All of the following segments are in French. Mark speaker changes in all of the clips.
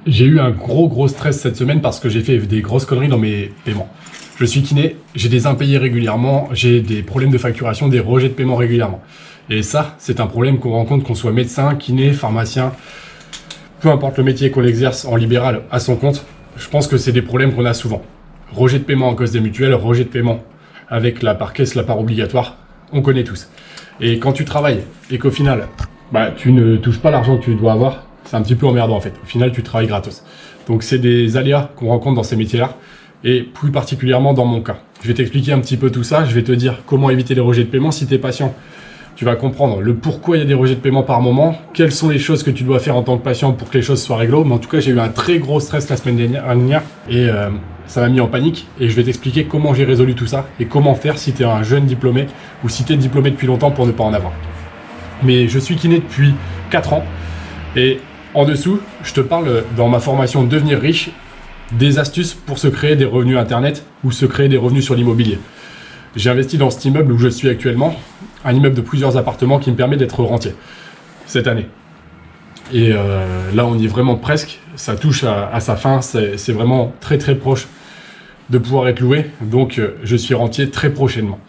Speaker 1: J'ai eu un gros stress cette semaine parce que j'ai fait des grosses conneries dans mes paiements. Je suis kiné, j'ai des impayés régulièrement, j'ai des problèmes de facturation, des rejets de paiement régulièrement. Et ça, c'est un problème qu'on rencontre qu'on soit médecin, kiné, pharmacien, peu importe le métier qu'on exerce en libéral à son compte. Je pense que c'est des problèmes qu'on a souvent. Rejet de paiement en cause des mutuelles, rejet de paiement avec la part caisse, la part obligatoire, on connaît tous. Et quand tu travailles et qu'au final, tu ne touches pas l'argent que tu dois avoir, c'est un petit peu emmerdant en fait. Au final, tu travailles gratos. Donc c'est des aléas qu'on rencontre dans ces métiers-là, et plus particulièrement dans mon cas. Je vais t'expliquer un petit peu tout ça, je vais te dire comment éviter les rejets de paiement. Si tu es patient, tu vas comprendre le pourquoi il y a des rejets de paiement par moment, quelles sont les choses que tu dois faire en tant que patient pour que les choses soient réglo. Mais en tout cas, j'ai eu un très gros stress la semaine dernière, et ça m'a mis en panique, et je vais t'expliquer comment j'ai résolu tout ça, et comment faire si tu es un jeune diplômé, ou si tu es diplômé depuis longtemps pour ne pas en avoir. Mais je suis kiné depuis 4 ans, et en dessous, je te parle dans ma formation Devenir riche, des astuces pour se créer des revenus internet ou se créer des revenus sur l'immobilier. J'ai investi dans cet immeuble où je suis actuellement, un immeuble de plusieurs appartements qui me permet d'être rentier cette année. Et là, on y est vraiment presque, ça touche à sa fin, c'est vraiment très proche de pouvoir être loué, donc je suis rentier très prochainement.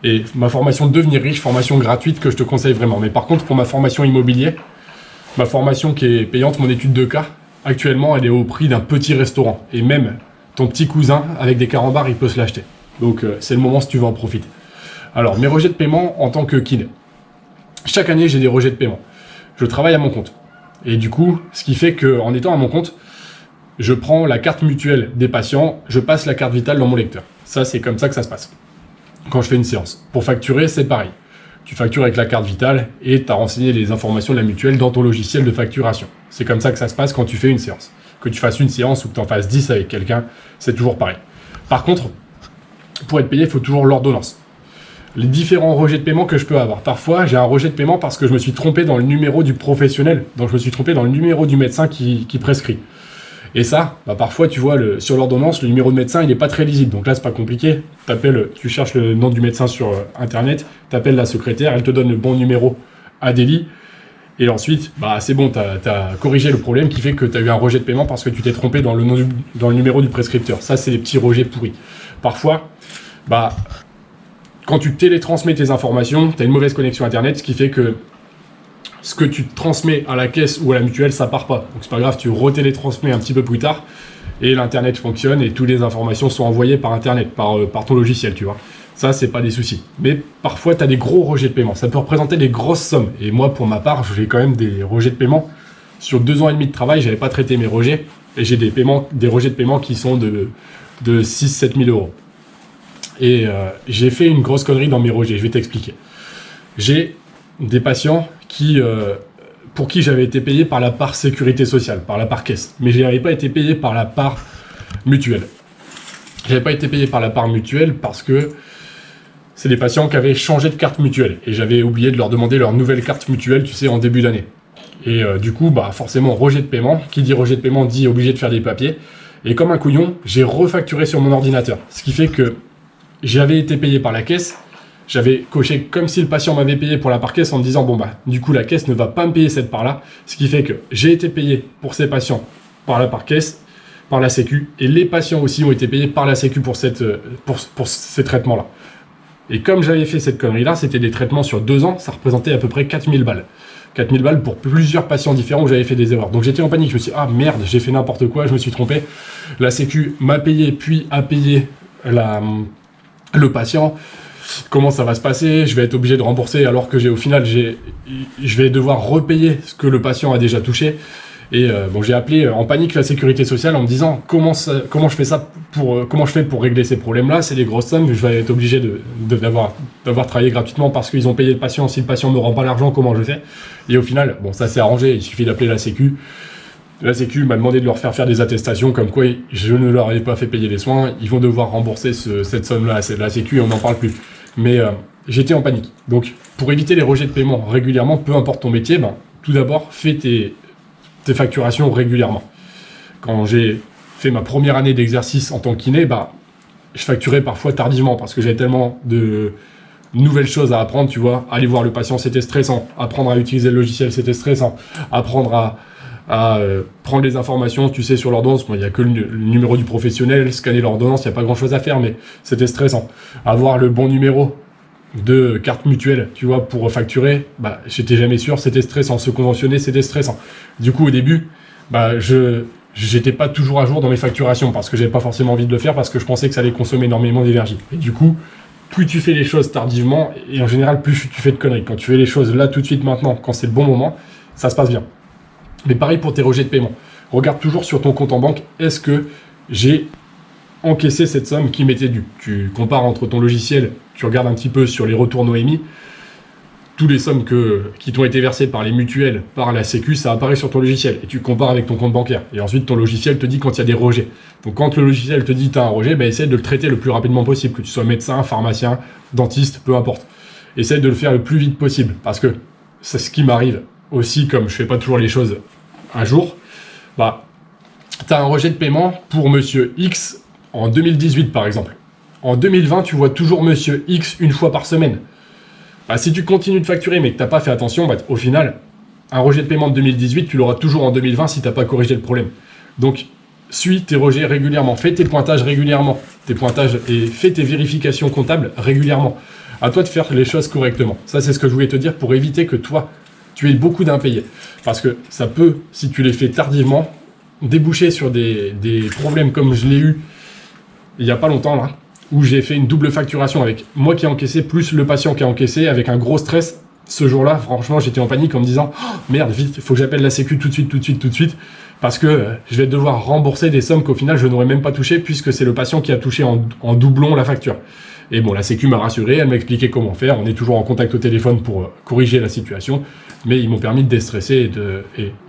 Speaker 1: Et ma formation Devenir riche, formation gratuite que je te conseille vraiment. Mais par contre, pour ma formation immobilier, ma formation qui est payante, mon étude de cas, actuellement, elle est au prix d'un petit restaurant. Et même ton petit cousin, avec des carambars, il peut se l'acheter. Donc, c'est le moment si tu veux en profiter. Alors, mes rejets de paiement en tant que kiné. Chaque année, j'ai des rejets de paiement. Je travaille à mon compte. Et du coup, ce qui fait qu'en étant à mon compte, je prends la carte mutuelle des patients, je passe la carte vitale dans mon lecteur. Ça, c'est comme ça que ça se passe. Quand je fais une séance. Pour facturer, c'est pareil. Tu factures avec la carte vitale et tu as renseigné les informations de la mutuelle dans ton logiciel de facturation. C'est comme ça que ça se passe quand tu fais une séance. Que tu fasses une séance ou que tu en fasses 10 avec quelqu'un, c'est toujours pareil. Par contre, pour être payé, il faut toujours l'ordonnance. Les différents rejets de paiement que je peux avoir. Parfois, j'ai un rejet de paiement parce que je me suis trompé dans le numéro du professionnel. Donc, je me suis trompé dans le numéro du médecin qui prescrit. Et ça, parfois, tu vois, sur l'ordonnance, le numéro de médecin, il n'est pas très lisible. Donc là, c'est pas compliqué. Tu cherches le nom du médecin sur Internet, tu appelles la secrétaire, elle te donne le bon numéro à délit. Et ensuite, c'est bon, tu as corrigé le problème qui fait que tu as eu un rejet de paiement parce que tu t'es trompé dans le numéro du prescripteur. Ça, c'est des petits rejets pourris. Parfois, quand tu télétransmets tes informations, tu as une mauvaise connexion Internet, ce qui fait que ce que tu transmets à la caisse ou à la mutuelle, ça part pas. Donc c'est pas grave, tu retélétransmets un petit peu plus tard et l'internet fonctionne et toutes les informations sont envoyées par internet, par ton logiciel, tu vois. Ça, c'est pas des soucis. Mais parfois, tu as des gros rejets de paiement. Ça peut représenter des grosses sommes. Et moi, pour ma part, j'ai quand même des rejets de paiement. Sur 2 ans et demi de travail, j'avais pas traité mes rejets. Et j'ai des rejets de paiement qui sont de 6-7 000 euros. Et j'ai fait une grosse connerie dans mes rejets. Je vais t'expliquer. J'ai des patients pour qui j'avais été payé par la part sécurité sociale, par la part caisse. Mais je n'avais pas été payé par la part mutuelle. Je n'avais pas été payé par la part mutuelle parce que c'est des patients qui avaient changé de carte mutuelle. Et j'avais oublié de leur demander leur nouvelle carte mutuelle, tu sais, en début d'année. Et du coup, forcément, rejet de paiement. Qui dit rejet de paiement dit obligé de faire des papiers. Et comme un couillon, j'ai refacturé sur mon ordinateur. Ce qui fait que j'avais été payé par la caisse. J'avais coché comme si le patient m'avait payé pour la part caisse en me disant du coup la caisse ne va pas me payer cette part là, ce qui fait que j'ai été payé pour ces patients par la part caisse, par la sécu, et les patients aussi ont été payés par la sécu pour ces traitements là. Et comme j'avais fait cette connerie là, c'était des traitements sur 2 ans, ça représentait à peu près 4000 balles. 4000 balles pour plusieurs patients différents où j'avais fait des erreurs. Donc j'étais en panique, je me suis dit, ah merde, j'ai fait n'importe quoi, je me suis trompé. La sécu m'a payé puis a payé le patient. Comment ça va se passer? Je vais être obligé de rembourser alors que au final, je vais devoir repayer ce que le patient a déjà touché. Et j'ai appelé en panique la sécurité sociale en me disant comment je fais pour régler ces problèmes-là. C'est des grosses sommes, je vais être obligé d'avoir travaillé gratuitement parce qu'ils ont payé le patient. Si le patient ne me rend pas l'argent, comment je fais? Et au final, ça s'est arrangé, il suffit d'appeler la sécu. La sécu m'a demandé de leur faire des attestations comme quoi je ne leur avais pas fait payer les soins. Ils vont devoir rembourser cette somme-là. C'est de la sécu et on n'en parle plus. Mais j'étais en panique. Donc, pour éviter les rejets de paiement régulièrement, peu importe ton métier, tout d'abord, fais tes facturations régulièrement. Quand j'ai fait ma première année d'exercice en tant que kiné, je facturais parfois tardivement parce que j'avais tellement de nouvelles choses à apprendre, tu vois. Aller voir le patient, c'était stressant. Apprendre à utiliser le logiciel, c'était stressant. Apprendre à prendre les informations, tu sais, sur l'ordonnance. Il n'y a que le numéro du professionnel, scanner l'ordonnance, il n'y a pas grand-chose à faire, mais c'était stressant. Avoir le bon numéro de carte mutuelle, tu vois, pour facturer, bah, j'étais jamais sûr, c'était stressant. Se conventionner, c'était stressant. Du coup, au début, bah, j'étais pas toujours à jour dans mes facturations parce que j'avais pas forcément envie de le faire parce que je pensais que ça allait consommer énormément d'énergie. Et du coup, plus tu fais les choses tardivement, et en général, plus tu fais de conneries. Quand tu fais les choses là, tout de suite, maintenant, quand c'est le bon moment, ça se passe bien. Mais pareil pour tes rejets de paiement. Regarde toujours sur ton compte en banque, est-ce que j'ai encaissé cette somme qui m'était due? Tu compares entre ton logiciel, tu regardes un petit peu sur les retours Noémie, toutes les sommes qui t'ont été versées par les mutuelles, par la Sécu, ça apparaît sur ton logiciel. Et tu compares avec ton compte bancaire. Et ensuite, ton logiciel te dit quand il y a des rejets. Donc quand le logiciel te dit tu as un rejet, bah, essaie de le traiter le plus rapidement possible. Que tu sois médecin, pharmacien, dentiste, peu importe. Essaie de le faire le plus vite possible. Parce que c'est ce qui m'arrive aussi, comme je fais pas toujours les choses un jour. Bah, tu as un rejet de paiement pour monsieur X en 2018 par exemple. En 2020, tu vois toujours monsieur X une fois par semaine. Bah, si tu continues de facturer mais que tu n'as pas fait attention, bah, au final, un rejet de paiement de 2018, tu l'auras toujours en 2020 si tu n'as pas corrigé le problème. Donc, suis tes rejets régulièrement, fais tes pointages régulièrement, et fais tes vérifications comptables régulièrement. À toi de faire les choses correctement. Ça, c'est ce que je voulais te dire pour éviter que toi, tu aies beaucoup d'impayés. Parce que ça peut, si tu les fais tardivement, déboucher sur des problèmes comme je l'ai eu il n'y a pas longtemps là, où j'ai fait une double facturation avec moi qui ai encaissé plus le patient qui a encaissé avec un gros stress. Ce jour-là, franchement, j'étais en panique en me disant oh, merde, vite, il faut que j'appelle la Sécu tout de suite, parce que je vais devoir rembourser des sommes qu'au final je n'aurais même pas touchées puisque c'est le patient qui a touché en doublon la facture. Et bon, la Sécu m'a rassuré, elle m'a expliqué comment faire. On est toujours en contact au téléphone pour corriger la situation, mais ils m'ont permis de déstresser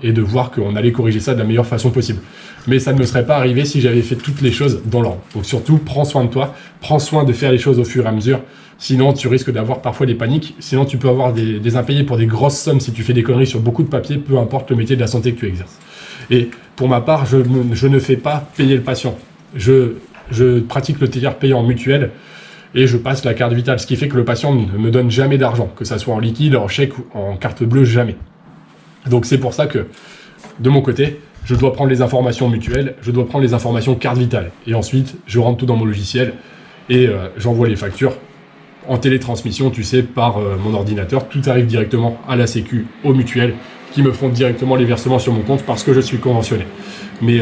Speaker 1: et de voir qu'on allait corriger ça de la meilleure façon possible. Mais ça ne me serait pas arrivé si j'avais fait toutes les choses dans l'ordre. Donc surtout, prends soin de toi, prends soin de faire les choses au fur et à mesure. Sinon, tu risques d'avoir parfois des paniques. Sinon, tu peux avoir des impayés pour des grosses sommes si tu fais des conneries sur beaucoup de papier, peu importe le métier de la santé que tu exerces. Et pour ma part, je ne fais pas payer le patient. Je pratique le tiers payant mutuel et je passe la carte vitale, ce qui fait que le patient ne me donne jamais d'argent, que ça soit en liquide, en chèque ou en carte bleue, jamais. Donc c'est pour ça que, de mon côté, je dois prendre les informations mutuelles, je dois prendre les informations carte vitale. Et ensuite, je rentre tout dans mon logiciel et j'envoie les factures en télétransmission, tu sais, par mon ordinateur. Tout arrive directement à la Sécu, aux mutuelles, qui me font directement les versements sur mon compte parce que je suis conventionné. Mais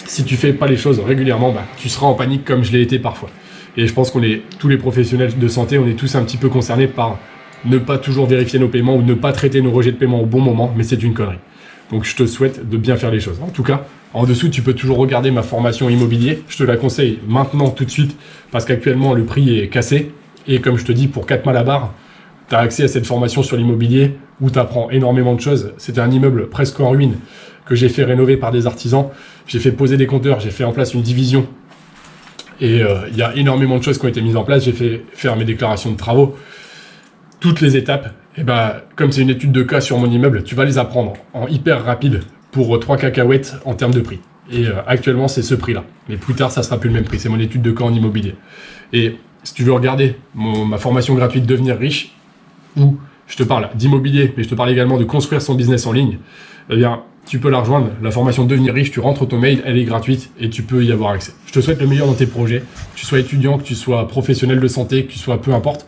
Speaker 1: si tu fais pas les choses régulièrement, bah, tu seras en panique comme je l'ai été parfois. Et je pense tous les professionnels de santé, on est tous un petit peu concernés par ne pas toujours vérifier nos paiements ou ne pas traiter nos rejets de paiement au bon moment, mais c'est une connerie. Donc je te souhaite de bien faire les choses. En tout cas, en dessous, tu peux toujours regarder ma formation immobilier. Je te la conseille maintenant, tout de suite, parce qu'actuellement, le prix est cassé. Et comme je te dis, pour 4 malabars, tu as accès à cette formation sur l'immobilier où tu apprends énormément de choses. C'était un immeuble presque en ruine que j'ai fait rénover par des artisans. J'ai fait poser des compteurs, j'ai fait en place une division. Et il y a énormément de choses qui ont été mises en place. J'ai fait faire mes déclarations de travaux. Toutes les étapes, et ben, comme c'est une étude de cas sur mon immeuble, tu vas les apprendre en hyper rapide pour 3 cacahuètes en termes de prix. Et actuellement, c'est ce prix-là. Mais plus tard, ça sera plus le même prix. C'est mon étude de cas en immobilier. Et si tu veux regarder ma formation gratuite Devenir riche, où je te parle d'immobilier, mais je te parle également de construire son business en ligne, eh bien, tu peux la rejoindre. La formation Devenir riche, tu rentres ton mail, elle est gratuite et tu peux y avoir accès. Je te souhaite le meilleur dans tes projets, que tu sois étudiant, que tu sois professionnel de santé, que tu sois peu importe.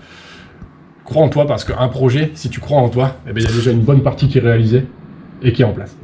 Speaker 1: Crois en toi parce qu'un projet, si tu crois en toi, eh bien, il y a déjà une bonne partie qui est réalisée et qui est en place.